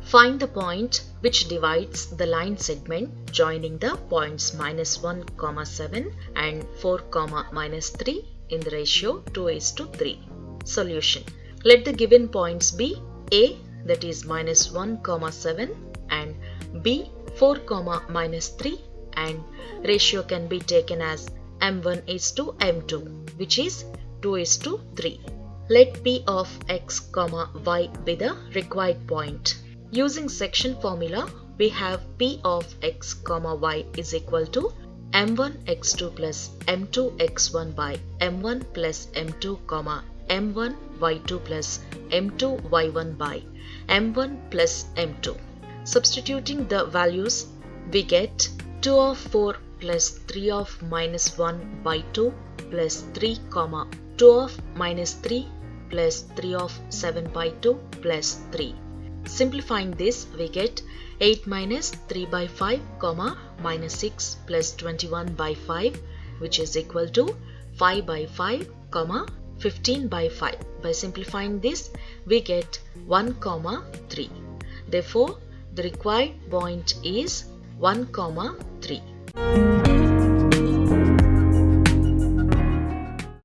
Find the point which divides the line segment joining the points -1, 7 and 4, -3 in the ratio 2:3. Solution. Let the given points be A, that is -1, 7 and B, 4, -3, and ratio can be taken as m1:m2, which is 2:3. Let P of x, y be the required point. Using section formula, we have P of x, y is equal to m1x2 plus m2x1 by m1 plus m2, m1y2 plus m2y1 by m1 plus m2. Substituting the values, we get 2 of 4 plus 3 of -1 by 2 plus 3, 2 of -3 plus 3 of 7 by 2 plus 3. Simplifying this, we get 8 minus 3 by 5, -6 plus 21 by 5, which is equal to 5 by 5, 15 by 5. By simplifying this, we get 1, 3. Therefore, the required point is 1, 3.